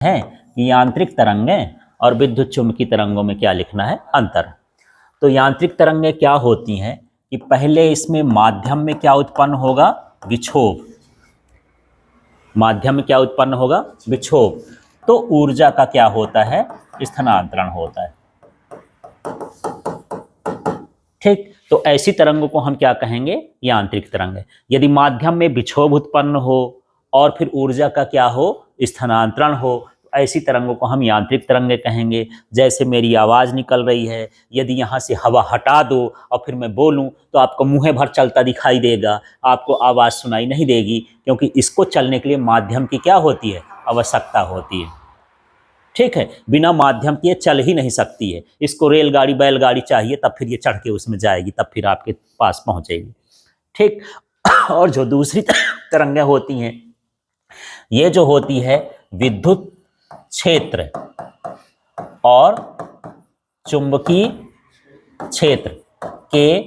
हैं कि यांत्रिक तरंगें और विद्युत चुम्बकीय तरंगों में क्या लिखना है, अंतर। तो यांत्रिक तरंगें क्या होती हैं कि पहले इसमें माध्यम में क्या उत्पन्न होगा, विक्षोभ। माध्यम में क्या उत्पन्न होगा, विक्षोभ। तो ऊर्जा का क्या होता है, स्थानांतरण होता है। ठीक, तो ऐसी तरंगों को हम क्या कहेंगे, यांत्रिक तरंगें। यदि माध्यम में विक्षोभ उत्पन्न हो और फिर ऊर्जा का क्या हो, स्थानांतरण हो, ऐसी तरंगों को हम यांत्रिक तरंगें कहेंगे। जैसे मेरी आवाज़ निकल रही है, यदि यहाँ से हवा हटा दो और फिर मैं बोलूँ तो आपको मुँह भर चलता दिखाई देगा, आपको आवाज़ सुनाई नहीं देगी, क्योंकि इसको चलने के लिए माध्यम की क्या होती है, आवश्यकता होती है। ठीक है, बिना माध्यम के चल ही नहीं सकती है। इसको रेलगाड़ी बैलगाड़ी चाहिए, तब फिर ये चढ़ के उसमें जाएगी, तब फिर आपके पास पहुँचेगी। ठीक, और जो दूसरी तरंगें होती हैं, ये जो होती है विद्युत क्षेत्र और चुंबकीय क्षेत्र के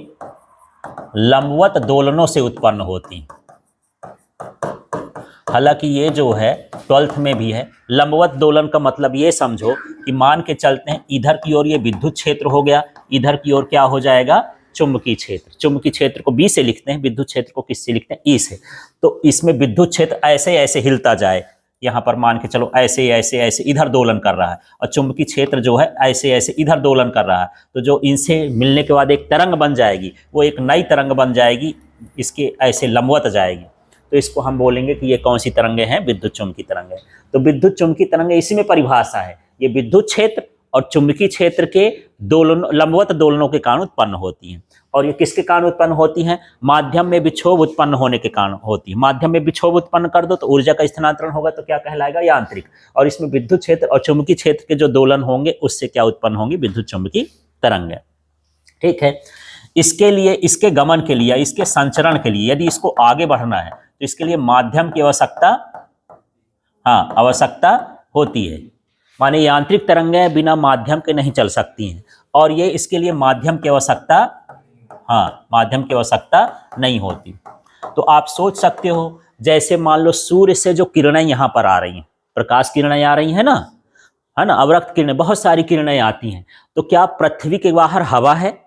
लंबवत दोलनों से उत्पन्न होती हैं। हालांकि ये जो है 12th में भी है। लंबवत दोलन का मतलब ये समझो कि मान के चलते हैं इधर की ओर ये विद्युत क्षेत्र हो गया, इधर की ओर क्या हो जाएगा, चुंबकीय क्षेत्र। चुंबकीय क्षेत्र को बी से लिखते हैं, विद्युत क्षेत्र को किससे लिखते हैं, ई से। तो इसमें विद्युत क्षेत्र ऐसे ऐसे हिलता जाए, यहाँ पर मान के चलो ऐसे ऐसे ऐसे इधर दोलन कर रहा है, और चुंबकीय क्षेत्र जो है ऐसे ऐसे इधर दोलन कर रहा है। तो जो इनसे मिलने के बाद एक तरंग बन जाएगी, वो एक नई तरंग बन जाएगी, इसके ऐसे लंबवत जाएगी। तो इसको हम बोलेंगे कि ये कौन सी तरंगें हैं, विद्युत चुम्बकीय तरंगें। तो विद्युत चुम्बकीय तरंगें इसी में परिभाषा है, ये विद्युत क्षेत्र और चुंबकीय क्षेत्र के दोलन, लंबवत दोलनों के कारण उत्पन्न होती हैं। और ये किसके कारण उत्पन्न होती हैं, माध्यम में विक्षोभ उत्पन्न होने के कारण होती है। माध्यम में विक्षोभ उत्पन्न कर दो तो ऊर्जा का स्थानांतरण होगा, तो क्या कहलाएगा, यांत्रिक। और इसमें विद्युत क्षेत्र और चुंबकीय क्षेत्र के जो दोलन होंगे उससे क्या उत्पन्न होंगी, विद्युत चुम्बकीय तरंगें। ठीक है, इसके लिए, इसके गमन के लिए, इसके संचरण के लिए, यदि इसको आगे बढ़ना है तो इसके लिए माध्यम की आवश्यकता, आवश्यकता होती है। माने यांत्रिक तरंगें बिना माध्यम के नहीं चल सकती हैं, और ये इसके लिए माध्यम की आवश्यकता, माध्यम की आवश्यकता नहीं होती। तो आप सोच सकते हो, जैसे मान लो सूर्य से जो किरणें यहाँ पर आ रही हैं, प्रकाश किरणें आ रही हैं ना, है ना, अवरक्त किरणें, बहुत सारी किरणें आती हैं। तो क्या पृथ्वी के बाहर हवा है,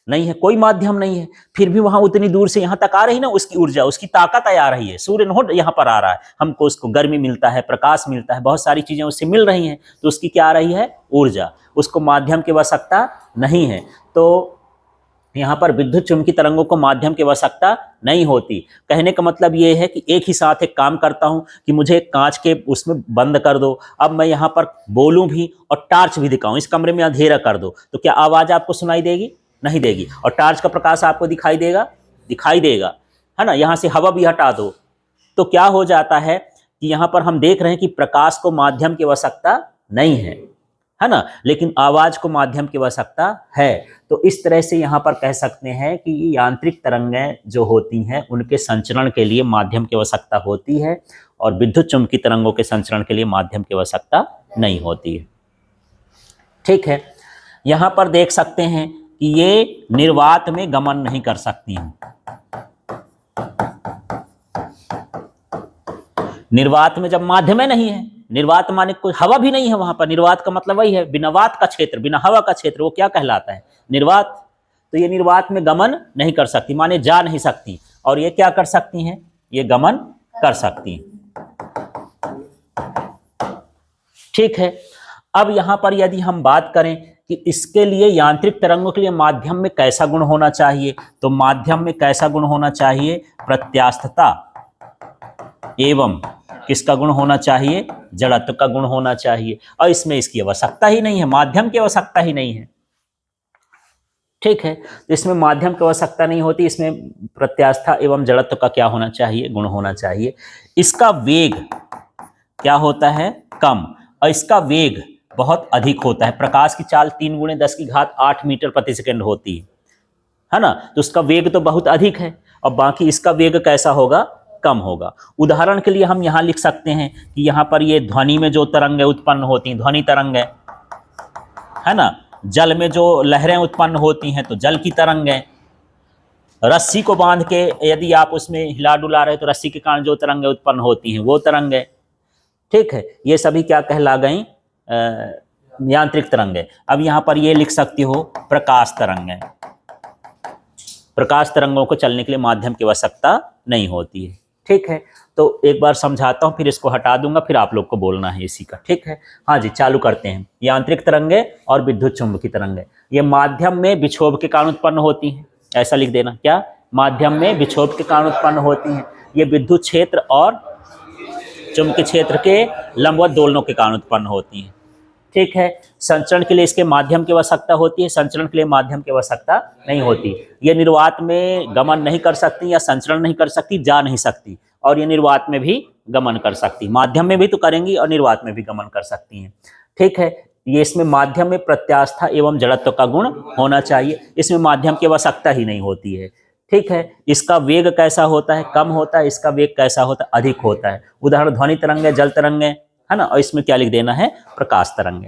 नहीं है, कोई माध्यम नहीं है, फिर भी वहां उतनी दूर से यहां तक आ रही ना, उसकी ऊर्जा, उसकी ताकत आ रही है। सूर्य नोट यहां पर आ रहा है, हमको उसको गर्मी मिलता है, प्रकाश मिलता है, बहुत सारी चीजें उससे मिल रही हैं, तो उसकी क्या आ रही है, ऊर्जा। उसको माध्यम की आवश्यकता नहीं है। तो यहाँ पर विद्युत चुम्बकीय तरंगों को माध्यम की आवश्यकता नहीं होती। कहने का मतलब ये है कि एक ही साथ एक काम करता हूँ कि मुझे एक कांच के उसमें बंद कर दो, अब मैं यहाँ पर बोलूँ भी और टार्च भी दिखाऊँ, इस कमरे में अंधेरा कर दो, तो क्या आवाज़ आपको सुनाई देगी, नहीं देगी। और टार्च का प्रकाश आपको दिखाई देगा, दिखाई देगा, है ना। यहाँ से हवा भी हटा दो तो क्या हो जाता है कि यहाँ पर हम देख रहे हैं कि प्रकाश को माध्यम की आवश्यकता नहीं है ना, लेकिन आवाज को माध्यम की आवश्यकता है। तो इस तरह से यहाँ पर कह सकते हैं कि यांत्रिक तरंगें जो होती हैं उनके संचरण के लिए माध्यम की आवश्यकता होती है, और विद्युत चुम्बकीय तरंगों के संचरण के लिए माध्यम की आवश्यकता नहीं होती है। ठीक है, यहाँ पर देख सकते हैं कि ये निर्वात में गमन नहीं कर सकती हैं। निर्वात में जब माध्यम नहीं है, निर्वात माने कोई हवा भी नहीं है वहां पर, निर्वात का मतलब वही है बिना वात का क्षेत्र, बिना हवा का क्षेत्र, वो क्या कहलाता है, निर्वात। तो ये निर्वात में गमन नहीं कर सकती, माने जा नहीं सकती, और ये क्या कर सकती हैं, ये गमन कर सकती हैं। ठीक है, अब यहां पर यदि हम बात करें कि इसके लिए यांत्रिक तरंगों के लिए माध्यम में कैसा गुण होना चाहिए, तो माध्यम में कैसा गुण होना चाहिए, प्रत्यास्थता एवं किसका गुण होना चाहिए, जड़त्व का गुण होना चाहिए। और इसमें इसकी आवश्यकता ही नहीं है, माध्यम की आवश्यकता ही नहीं है। ठीक है, तो इसमें माध्यम की आवश्यकता नहीं होती, इसमें प्रत्यास्था एवं जड़त्व का क्या होना चाहिए, गुण होना चाहिए। इसका वेग क्या होता है, कम, और इसका वेग बहुत अधिक होता है। प्रकाश की चाल 3 × 10⁸ मीटर प्रति सेकंड होती है ना, तो उसका वेग तो बहुत अधिक है, और बाकी इसका वेग कैसा होगा, कम होगा। उदाहरण के लिए हम यहाँ लिख सकते हैं कि यहाँ पर ये ध्वनि में जो तरंगें उत्पन्न होती हैं, ध्वनि तरंगें, है ना, जल में जो लहरें उत्पन्न होती हैं तो जल की तरंगें, रस्सी को बांध के यदि आप उसमें हिला डुला रहे तो रस्सी के कारण जो तरंगें उत्पन्न होती हैं वो तरंगें, ठीक है, ये सभी क्या कहला गई, यांत्रिक तरंग है। अब यहाँ पर ये लिख सकती हो प्रकाश तरंग है। प्रकाश तरंगों को चलने के लिए माध्यम की आवश्यकता नहीं होती है। ठीक है, तो एक बार समझाता हूँ, फिर इसको हटा दूंगा, फिर आप लोग को बोलना है इसी का। ठीक है, हाँ जी, चालू करते हैं। यांत्रिक तरंगे और विद्युत चुंबकीय तरंगे ये माध्यम में विक्षोभ के कारण उत्पन्न होती हैं। ऐसा लिख देना, क्या, माध्यम में विक्षोभ के कारण उत्पन्न होती हैं। ये विद्युत क्षेत्र और चुंबकीय क्षेत्र के लंबवत दोलनों के कारण उत्पन्न होती हैं। ठीक है, संचरण के लिए इसके माध्यम की आवश्यकता होती है, संचरण के लिए माध्यम की आवश्यकता नहीं होती। ये निर्वात में गमन नहीं कर सकती या संचरण नहीं कर सकती, जा नहीं सकती, और ये निर्वात में भी गमन कर सकती, माध्यम में भी तो करेंगी और निर्वात में भी गमन कर सकती हैं। ठीक है, ये इसमें माध्यम में प्रत्यास्था एवं जड़त्व का गुण होना चाहिए, इसमें माध्यम की आवश्यकता ही नहीं होती है। ठीक है, इसका वेग कैसा होता है, कम होता है, इसका वेग कैसा होता है, अधिक होता है। उदाहरण ध्वनि तरंग है, जल तरंग है ना, और इसमें क्या लिख देना है, प्रकाश तरंग है।